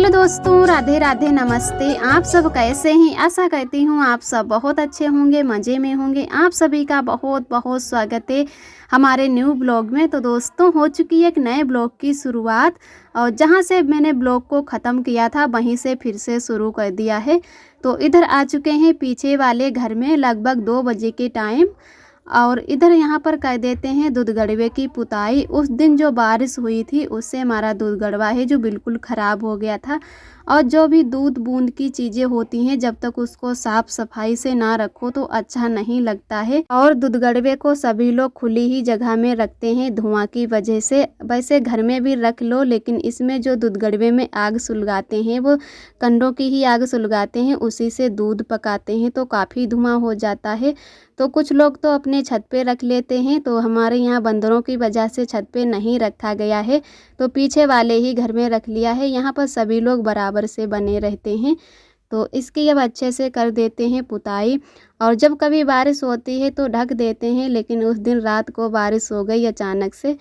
Hello दोस्तों, राधे राधे, नमस्ते। आप सब कैसे हैं? आशा करती हूँ आप सब बहुत अच्छे होंगे, मज़े में होंगे। आप सभी का बहुत बहुत स्वागत है हमारे न्यू ब्लॉग में। तो दोस्तों, हो चुकी है एक नए ब्लॉग की शुरुआत, और जहाँ से मैंने ब्लॉग को ख़त्म किया था वहीं से फिर से शुरू कर दिया है। तो इधर आ चुके हैं पीछे वाले घर में लगभग 2 बजे के टाइम, और इधर यहाँ पर कर देते हैं दूध गड़वे की पुताई। उस दिन जो बारिश हुई थी उससे हमारा दूध गड़वा है जो बिल्कुल ख़राब हो गया था। और जो भी दूध बूंद की चीज़ें होती हैं, जब तक उसको साफ़ सफाई से ना रखो तो अच्छा नहीं लगता है। और दूध गड़वे को सभी लोग खुली ही जगह में रखते हैं धुआं की वजह से। वैसे घर में भी रख लो, लेकिन इसमें जो दूध गड़वे में आग सुलगाते हैं वो कंडों की ही आग सुलगाते हैं, उसी से दूध पकाते हैं, तो काफ़ी धुआं हो जाता है। तो कुछ लोग तो अपने छत पे रख लेते हैं, तो हमारे यहाँ बंदरों की वजह से छत पे नहीं रखा गया है, तो पीछे वाले ही घर में रख लिया है। यहाँ पर सभी लोग बराबर से बने रहते हैं। तो इसकी अब अच्छे से कर देते हैं पुताई। और जब कभी बारिश होती है तो ढक देते हैं, लेकिन उस दिन रात को बारिश हो गई अचानक से,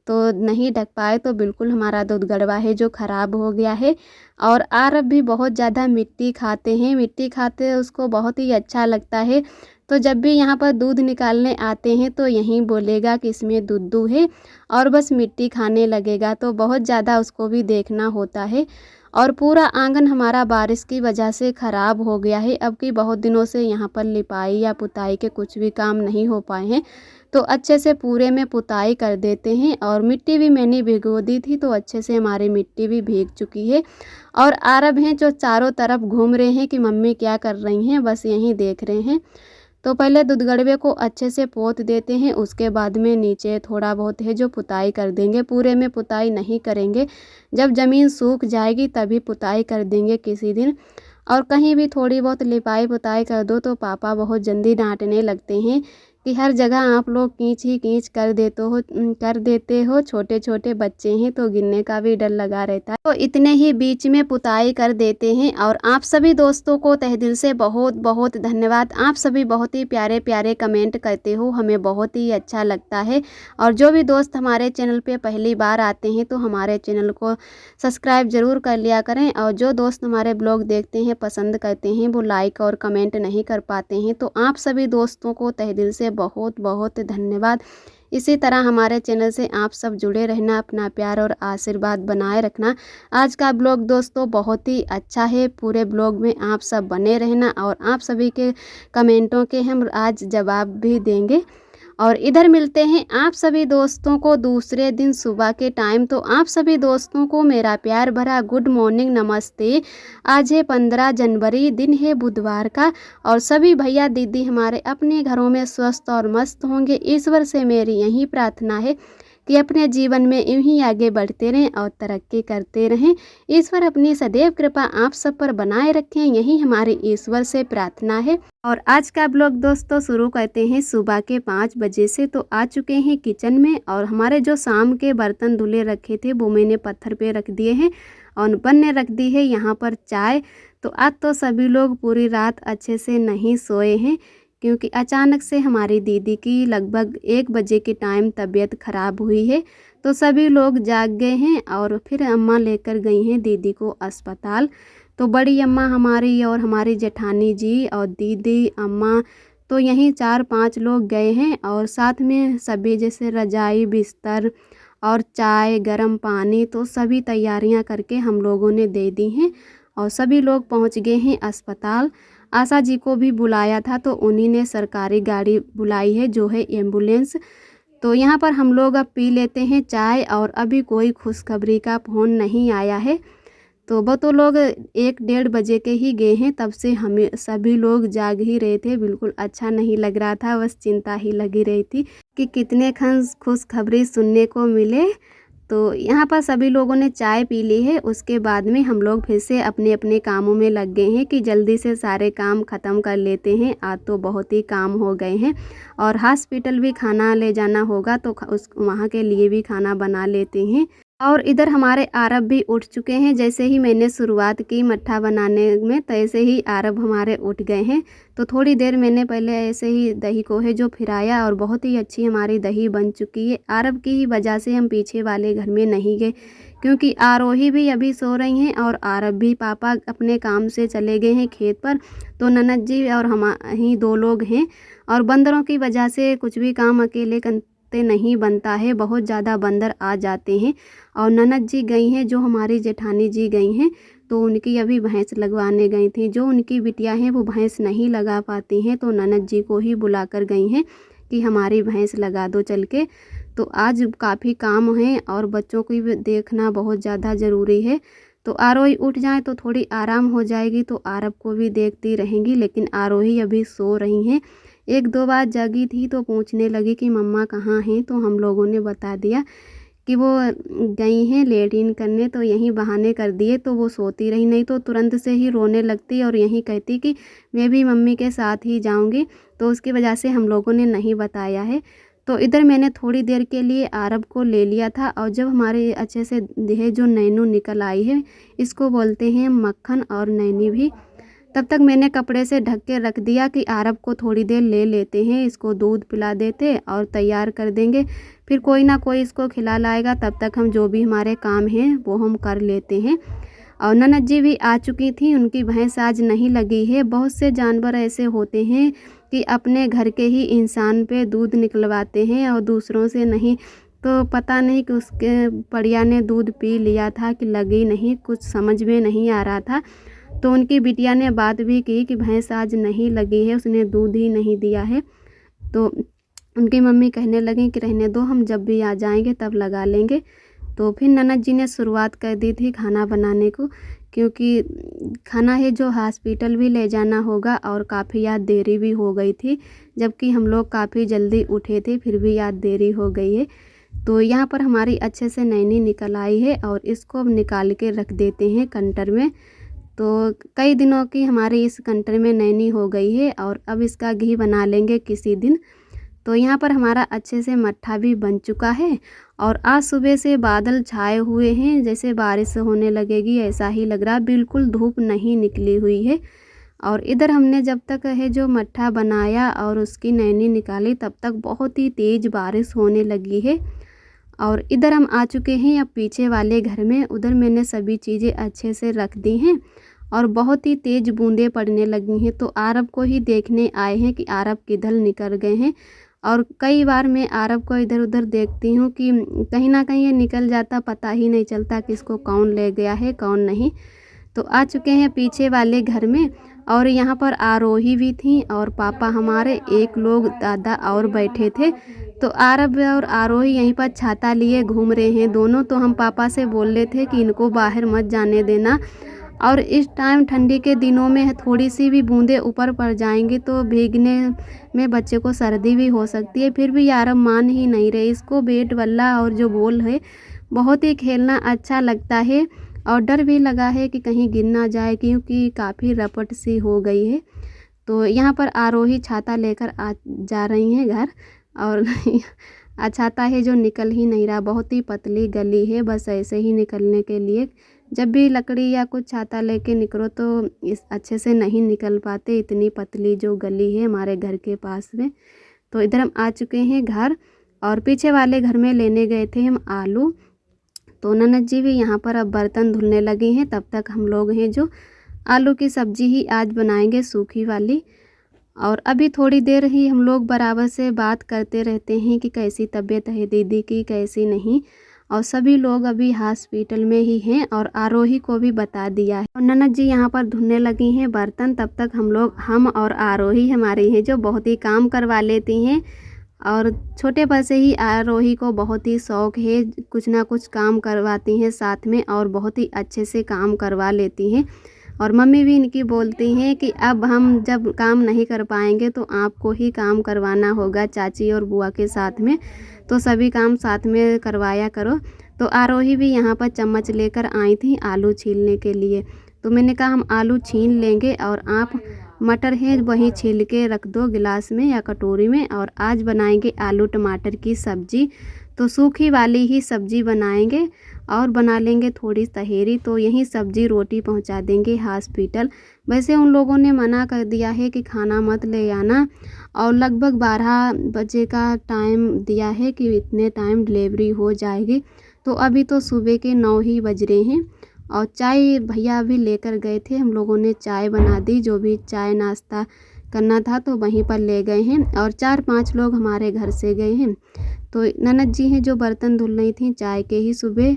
तो नहीं ढक पाए, तो बिल्कुल हमारा दूध गड़वा है जो ख़राब हो गया है। और आरब भी बहुत ज़्यादा मिट्टी खाते हैं, मिट्टी खाते उसको बहुत ही अच्छा लगता है। तो जब भी यहाँ पर दूध निकालने आते हैं तो यहीं बोलेगा कि इसमें दूध है, और बस मिट्टी खाने लगेगा। तो बहुत ज़्यादा उसको भी देखना होता है। और पूरा आंगन हमारा बारिश की वजह से ख़राब हो गया है। अब की बहुत दिनों से यहाँ पर लिपाई या पुताई के कुछ भी काम नहीं हो पाए हैं, तो अच्छे से पूरे में पुताई कर देते हैं। और मिट्टी भी मैंने भिगो दी थी, तो अच्छे से हमारी मिट्टी भी भीग चुकी है। और आरब हैं जो चारों तरफ घूम रहे हैं कि मम्मी क्या कर रही हैं, बस यहीं देख रहे हैं। तो पहले दूध गड़वे को अच्छे से पोत देते हैं, उसके बाद में नीचे थोड़ा बहुत है जो पुताई कर देंगे। पूरे में पुताई नहीं करेंगे, जब ज़मीन सूख जाएगी तभी पुताई कर देंगे किसी दिन। और कहीं भी थोड़ी बहुत लिपाई पुताई कर दो तो पापा बहुत जल्दी डांटने लगते हैं कि हर जगह आप लोग कींच ही कींच कर देते हो, छोटे छोटे बच्चे हैं तो गिरने का भी डर लगा रहता है। तो इतने ही बीच में पुताई कर देते हैं। और आप सभी दोस्तों को तहे दिल से बहुत बहुत धन्यवाद। आप सभी बहुत ही प्यारे प्यारे कमेंट करते हो, हमें बहुत ही अच्छा लगता है। और जो भी दोस्त हमारे चैनल पे पहली बार आते हैं तो हमारे चैनल को सब्सक्राइब ज़रूर कर लिया करें। और जो दोस्त हमारे ब्लॉग देखते हैं, पसंद करते हैं, वो लाइक और कमेंट नहीं कर पाते हैं, तो आप सभी दोस्तों को तहे दिल से बहुत बहुत धन्यवाद। इसी तरह हमारे चैनल से आप सब जुड़े रहना, अपना प्यार और आशीर्वाद बनाए रखना। आज का ब्लॉग दोस्तों बहुत ही अच्छा है, पूरे ब्लॉग में आप सब बने रहना, और आप सभी के कमेंटों के हम आज जवाब भी देंगे। और इधर मिलते हैं आप सभी दोस्तों को दूसरे दिन सुबह के टाइम। तो आप सभी दोस्तों को मेरा प्यार भरा गुड मॉर्निंग, नमस्ते। आज है 15 जनवरी, दिन है बुधवार का। और सभी भैया दीदी हमारे अपने घरों में स्वस्थ और मस्त होंगे, ईश्वर से मेरी यही प्रार्थना है कि अपने जीवन में यूं ही आगे बढ़ते रहें और तरक्की करते रहें। ईश्वर अपनी सदैव कृपा आप सब पर बनाए रखें, यही हमारी ईश्वर से प्रार्थना है। और आज का ब्लॉग दोस्तों शुरू करते हैं सुबह के 5 बजे से। तो आ चुके हैं किचन में, और हमारे जो शाम के बर्तन धुले रखे थे वो मैंने पत्थर पे रख दिए हैं, और बनने रख दी है यहाँ पर चाय। तो आज तो सभी लोग पूरी रात अच्छे से नहीं सोए हैं, क्योंकि अचानक से हमारी दीदी की लगभग 1 बजे के टाइम तबीयत ख़राब हुई है। तो सभी लोग जाग गए हैं, और फिर अम्मा लेकर गई हैं दीदी को अस्पताल। तो बड़ी अम्मा हमारी और हमारी जेठानी जी और दीदी अम्मा, तो यहीं 4-5 लोग गए हैं। और साथ में सभी जैसे रजाई, बिस्तर और चाय, गर्म पानी, तो सभी तैयारियां करके हम लोगों ने दे दी हैं। और सभी लोग पहुंच गए हैं अस्पताल। आशा जी को भी बुलाया था, तो उन्हीं ने सरकारी गाड़ी बुलाई है जो है एम्बुलेंस। तो यहाँ पर हम लोग अब पी लेते हैं चाय, और अभी कोई खुशखबरी का फ़ोन नहीं आया है। तो वो तो लोग 1-1:30 बजे के ही गए हैं, तब से हमें सभी लोग जाग ही रहे थे। बिल्कुल अच्छा नहीं लग रहा था, बस चिंता ही लगी रही थी कि कितने खुशखबरी सुनने को मिले। तो यहाँ पर सभी लोगों ने चाय पी ली है, उसके बाद में हम लोग फिर से अपने अपने कामों में लग गए हैं कि जल्दी से सारे काम ख़त्म कर लेते हैं। आज तो बहुत ही काम हो गए हैं, और हॉस्पिटल भी खाना ले जाना होगा, तो उस वहाँ के लिए भी खाना बना लेते हैं। और इधर हमारे आरब भी उठ चुके हैं। जैसे ही मैंने शुरुआत की मट्ठा बनाने में, तैसे ही आरब हमारे उठ गए हैं। तो थोड़ी देर मैंने पहले ऐसे ही दही को है जो फिराया, और बहुत ही अच्छी हमारी दही बन चुकी है। आरब की ही वजह से हम पीछे वाले घर में नहीं गए, क्योंकि आरोही भी अभी सो रही हैं और आरव भी, पापा अपने काम से चले गए हैं खेत पर, तो ननद जी और हम ही 2 लोग हैं। और बंदरों की वजह से कुछ भी काम अकेले करते नहीं बनता है, बहुत ज़्यादा बंदर आ जाते हैं। और ननद जी गई हैं, जो हमारी जेठानी जी गई हैं, तो उनकी अभी भैंस लगवाने गई थी। जो उनकी बिटिया हैं वो भैंस नहीं लगा पाती हैं, तो ननद जी को ही बुला कर गई हैं कि हमारी भैंस लगा दो चल के। तो आज काफ़ी काम हैं और बच्चों को भी देखना बहुत ज़्यादा ज़रूरी है। तो आरोही उठ जाए तो थोड़ी आराम हो जाएगी, तो आरव को भी देखती रहेंगी। लेकिन आरोही अभी सो रही हैं। 1-2 बार जगी थी तो पूछने लगी कि मम्मा कहाँ हैं, तो हम लोगों ने बता दिया कि वो गई हैं लेटिन करने, तो यहीं बहाने कर दिए तो वो सोती रही, नहीं तो तुरंत से ही रोने लगती और यहीं कहती कि मैं भी मम्मी के साथ ही जाऊंगी। तो उसकी वजह से हम लोगों ने नहीं बताया है। तो इधर मैंने थोड़ी देर के लिए आरव को ले लिया था और जब हमारे अच्छे से देह जो नैनू निकल आई है, इसको बोलते हैं मक्खन और नैनी भी, तब तक मैंने कपड़े से ढक के रख दिया कि आरव को थोड़ी देर ले लेते हैं, इसको दूध पिला देते और तैयार कर देंगे, फिर कोई ना कोई इसको खिला लाएगा, तब तक हम जो भी हमारे काम हैं वो हम कर लेते हैं। और ननद जी भी आ चुकी थी, उनकी भैंस आज नहीं लगी है। बहुत से जानवर ऐसे होते हैं कि अपने घर के ही इंसान पे दूध निकलवाते हैं और दूसरों से नहीं। तो पता नहीं कि उसके बढ़िया ने दूध पी लिया था कि लगी नहीं, कुछ समझ में नहीं आ रहा था। तो उनकी बिटिया ने बात भी की कि भैंस आज नहीं लगी है, उसने दूध ही नहीं दिया है। तो उनकी मम्मी कहने लगी कि रहने दो, हम जब भी आ जाएंगे तब लगा लेंगे। तो फिर ननद जी ने शुरुआत कर दी थी खाना बनाने को, क्योंकि खाना है जो हॉस्पिटल भी ले जाना होगा और काफ़ी याद देरी भी हो गई थी, जबकि हम लोग काफ़ी जल्दी उठे थे, फिर भी याद देरी हो गई है। तो यहाँ पर हमारी अच्छे से नैनी निकल आई है और इसको अब निकाल के रख देते हैं कंटर में। तो कई दिनों की हमारी इस कंटर में नैनी हो गई है और अब इसका घी बना लेंगे किसी दिन। तो यहाँ पर हमारा अच्छे से मट्ठा भी बन चुका है और आज सुबह से बादल छाए हुए हैं, जैसे बारिश होने लगेगी ऐसा ही लग रहा, बिल्कुल धूप नहीं निकली हुई है। और इधर हमने जब तक है जो मट्ठा बनाया और उसकी नैनी निकाली, तब तक बहुत ही तेज़ बारिश होने लगी है। और इधर हम आ चुके हैं अब पीछे वाले घर में, उधर मैंने सभी चीज़ें अच्छे से रख दी हैं और बहुत ही तेज़ बूंदें पड़ने लगी हैं। तो आरव को ही देखने आए हैं कि आरव किधर निकल गए हैं। और कई बार मैं आरव को इधर उधर देखती हूँ कि कहीं ना कहीं ये निकल जाता, पता ही नहीं चलता कि इसको कौन ले गया है कौन नहीं। तो आ चुके हैं पीछे वाले घर में और यहाँ पर आरोही भी थी और पापा हमारे, एक लोग दादा और बैठे थे। तो आरव और आरोही यहीं पर छाता लिए घूम रहे हैं दोनों। तो हम पापा से बोल रहे थे कि इनको बाहर मत जाने देना, और इस टाइम ठंडी के दिनों में थोड़ी सी भी बूंदें ऊपर पड़ जाएंगी तो भीगने में बच्चे को सर्दी भी हो सकती है। फिर भी आरव मान ही नहीं रहे, इसको बैट बल्ला और जो बॉल है बहुत ही खेलना अच्छा लगता है और डर भी लगा है कि कहीं गिर ना जाए, क्योंकि काफ़ी रपट सी हो गई है। तो यहाँ पर आरोही छाता लेकर आ जा रही हैं घर, और छाता है जो निकल ही नहीं रहा, बहुत ही पतली गली है, बस ऐसे ही निकलने के लिए जब भी लकड़ी या कुछ छाता लेके निकलो तो इस अच्छे से नहीं निकल पाते, इतनी पतली जो गली है हमारे घर के पास में। तो इधर हम आ चुके हैं घर और पीछे वाले घर में लेने गए थे हम आलू। तो ननद जी भी यहाँ पर अब बर्तन धुलने लगे हैं, तब तक हम लोग हैं जो आलू की सब्ज़ी ही आज बनाएंगे सूखी वाली। और अभी थोड़ी देर ही हम लोग बराबर से बात करते रहते हैं कि कैसी तबीयत है दीदी की, कैसी नहीं। और सभी लोग अभी हॉस्पिटल में ही हैं और आरोही को भी बता दिया है। और ननद जी यहाँ पर धुलने लगी हैं बर्तन, तब तक हम और आरोही हमारी हैं जो बहुत ही काम करवा लेती हैं। और छोटे पर से ही आरोही को बहुत ही शौक़ है, कुछ ना कुछ काम करवाती हैं साथ में और बहुत ही अच्छे से काम करवा लेती हैं। और मम्मी भी इनकी बोलती हैं कि अब हम जब काम नहीं कर पाएंगे तो आपको ही काम करवाना होगा चाची और बुआ के साथ में, तो सभी काम साथ में करवाया करो। तो आरोही भी यहाँ पर चम्मच लेकर आई थी आलू छीलने के लिए। तो मैंने कहा हम आलू छील लेंगे और आप मटर है वहीं छील के रख दो गिलास में या कटोरी में, और आज बनाएंगे आलू टमाटर की सब्ज़ी। तो सूखी वाली ही सब्ज़ी बनाएंगे और बना लेंगे थोड़ी तहेरी, तो यहीं सब्ज़ी रोटी पहुंचा देंगे हॉस्पिटल। वैसे उन लोगों ने मना कर दिया है कि खाना मत ले आना, और लगभग 12 बजे का टाइम दिया है कि इतने टाइम डिलीवरी हो जाएगी। तो अभी तो सुबह के 9 ही बज रहे हैं और चाय भैया अभी लेकर गए थे। हम लोगों ने चाय बना दी, जो भी चाय नाश्ता करना था तो वहीं पर ले गए हैं और 4-5 लोग हमारे घर से गए हैं। तो ननद जी हैं जो बर्तन धुल रही थी चाय के ही सुबह,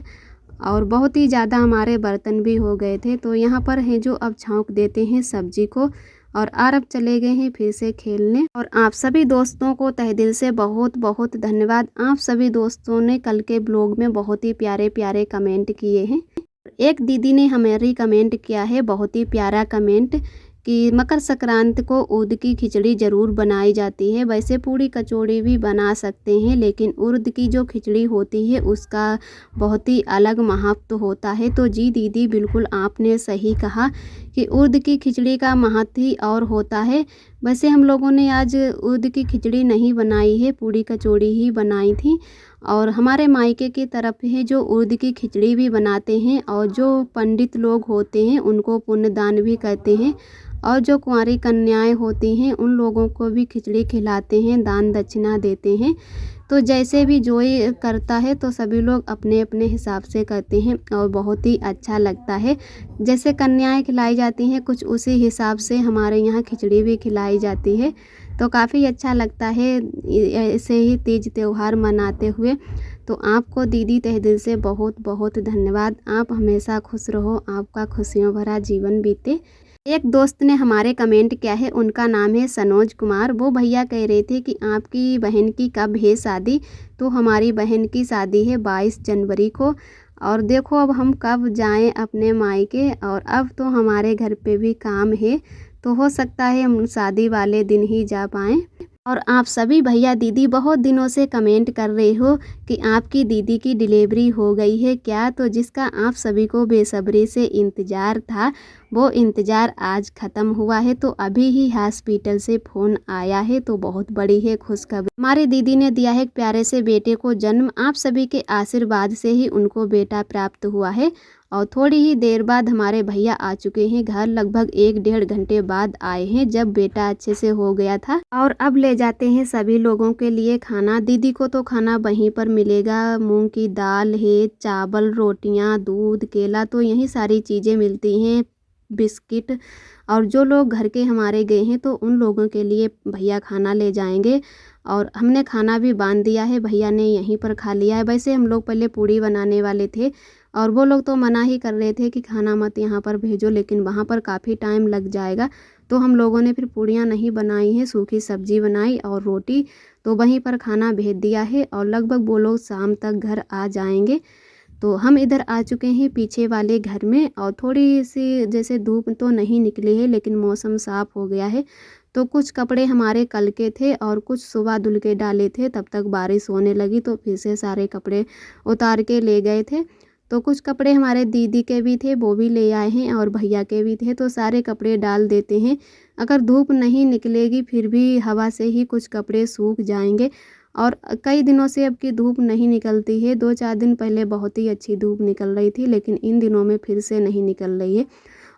और बहुत ही ज़्यादा हमारे बर्तन भी हो गए थे। तो यहाँ पर हैं जो अब छौंक देते हैं सब्जी को, और आरब चले गए हैं फिर से खेलने। और आप सभी दोस्तों को तहे दिल से बहुत बहुत धन्यवाद। आप सभी दोस्तों ने कल के ब्लॉग में बहुत ही प्यारे प्यारे कमेंट किए हैं। एक दीदी ने हमारी कमेंट किया है, बहुत ही प्यारा कमेंट, कि मकर संक्रांति को उर्द की खिचड़ी ज़रूर बनाई जाती है। वैसे पूड़ी कचौड़ी भी बना सकते हैं, लेकिन उर्द की जो खिचड़ी होती है उसका बहुत ही अलग महत्व होता है। तो जी दीदी, बिल्कुल आपने सही कहा कि उर्द की खिचड़ी का महत्व ही और होता है। वैसे हम लोगों ने आज उर्द की खिचड़ी नहीं बनाई है, पूड़ी कचौड़ी ही बनाई थी। और हमारे मायके की तरफ है जो उर्द की खिचड़ी भी बनाते हैं, और जो पंडित लोग होते हैं उनको पुण्यदान भी करते हैं, और जो कुंवारी कन्याएं होती हैं उन लोगों को भी खिचड़ी खिलाते हैं, दान दक्षिणा देते हैं। तो जैसे भी जो ये करता है तो सभी लोग अपने अपने हिसाब से करते हैं और बहुत ही अच्छा लगता है। जैसे कन्याएं खिलाई जाती हैं कुछ उसी हिसाब से हमारे यहाँ खिचड़ी भी खिलाई जाती है। तो काफ़ी अच्छा लगता है ऐसे ही तीज त्यौहार मनाते हुए। तो आपको दीदी तहे दिल से बहुत बहुत धन्यवाद। आप हमेशा खुश रहो, आपका खुशियों भरा जीवन बीते। एक दोस्त ने हमारे कमेंट किया है, उनका नाम है सनोज कुमार। वो भैया कह रहे थे कि आपकी बहन की कब है शादी। तो हमारी बहन की शादी है 22 जनवरी को, और देखो अब हम कब जाएं अपने मायके, और अब तो हमारे घर पे भी काम है, तो हो सकता है हम शादी वाले दिन ही जा पाएँ। और आप सभी भैया दीदी बहुत दिनों से कमेंट कर रहे हो कि आपकी दीदी की डिलीवरी हो गई है क्या। तो जिसका आप सभी को बेसब्री से इंतज़ार था, वो इंतज़ार आज ख़त्म हुआ है। तो अभी ही हॉस्पिटल से फ़ोन आया है, तो बहुत बड़ी है खुशखबरी। हमारी दीदी ने दिया है एक प्यारे से बेटे को जन्म। आप सभी के आशीर्वाद से ही उनको बेटा प्राप्त हुआ है। और थोड़ी ही देर बाद हमारे भैया आ चुके हैं घर, लगभग 1-1.5 घंटे बाद आए हैं, जब बेटा अच्छे से हो गया था। और अब ले जाते हैं सभी लोगों के लिए खाना। दीदी को तो खाना वहीं पर मिलेगा, मूंग की दाल है, चावल, रोटियां, दूध, केला, तो यही सारी चीज़ें मिलती हैं, बिस्किट। और जो लोग घर के हमारे गए हैं तो उन लोगों के लिए भैया खाना ले जाएंगे। और हमने खाना भी बांध दिया है, भैया ने यहीं पर खा लिया है। वैसे हम लोग पहले पूड़ी बनाने वाले थे, और वो लोग तो मना ही कर रहे थे कि खाना मत यहाँ पर भेजो, लेकिन वहाँ पर काफ़ी टाइम लग जाएगा। तो हम लोगों ने फिर पूड़ियाँ नहीं बनाई हैं, सूखी सब्जी बनाई और रोटी, तो वहीं पर खाना भेज दिया है। और लगभग वो लोग शाम तक घर आ जाएंगे। तो हम इधर आ चुके हैं पीछे वाले घर में, और थोड़ी सी जैसे धूप तो नहीं निकली है, लेकिन मौसम साफ़ हो गया है। तो कुछ कपड़े हमारे कल के थे और कुछ सुबह धुल के डाले थे, तब तक बारिश होने लगी तो फिर से सारे कपड़े उतार के ले गए थे। तो कुछ कपड़े हमारे दीदी के भी थे, वो भी ले आए हैं, और भैया के भी थे, तो सारे कपड़े डाल देते हैं। अगर धूप नहीं निकलेगी फिर भी हवा से ही कुछ कपड़े सूख जाएंगे। और कई दिनों से अब की धूप नहीं निकलती है। 2-4 दिन पहले बहुत ही अच्छी धूप निकल रही थी, लेकिन इन दिनों में फिर से नहीं निकल रही है।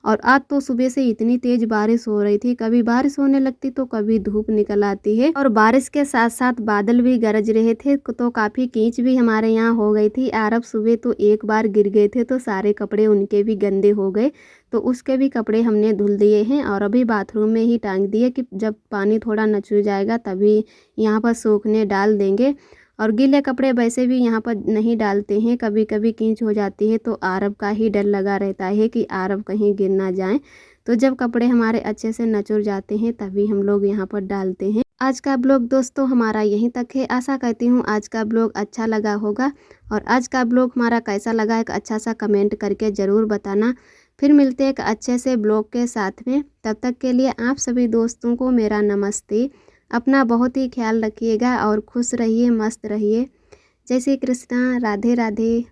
और आज तो सुबह से इतनी तेज़ बारिश हो रही थी, कभी बारिश होने लगती तो कभी धूप निकल आती है। और बारिश के साथ साथ बादल भी गरज रहे थे, तो काफ़ी कीच भी हमारे यहाँ हो गई थी। आरब सुबह तो एक बार गिर गए थे, तो सारे कपड़े उनके भी गंदे हो गए, तो उसके भी कपड़े हमने धुल दिए हैं। और अभी बाथरूम में ही टांग दिए कि जब पानी थोड़ा नचुर जाएगा तभी यहाँ पर सूखने डाल देंगे। और गीले कपड़े वैसे भी यहाँ पर नहीं डालते हैं, कभी कभी कीच हो जाती है, तो आरब का ही डर लगा रहता है कि आरब कहीं गिर ना जाए। तो जब कपड़े हमारे अच्छे से नचुर जाते हैं तभी हम लोग यहाँ पर डालते हैं। आज का ब्लॉग दोस्तों हमारा यहीं तक है। आशा करती हूँ आज का ब्लॉग अच्छा लगा होगा, और आज का ब्लॉग हमारा कैसा लगा एक अच्छा सा कमेंट करके ज़रूर बताना। फिर मिलते हैं एक अच्छे से ब्लॉग के साथ में, तब तक के लिए आप सभी दोस्तों को मेरा नमस्ते। अपना बहुत ही ख्याल रखिएगा और खुश रहिए, मस्त रहिए। जय श्री कृष्णा, राधे राधे।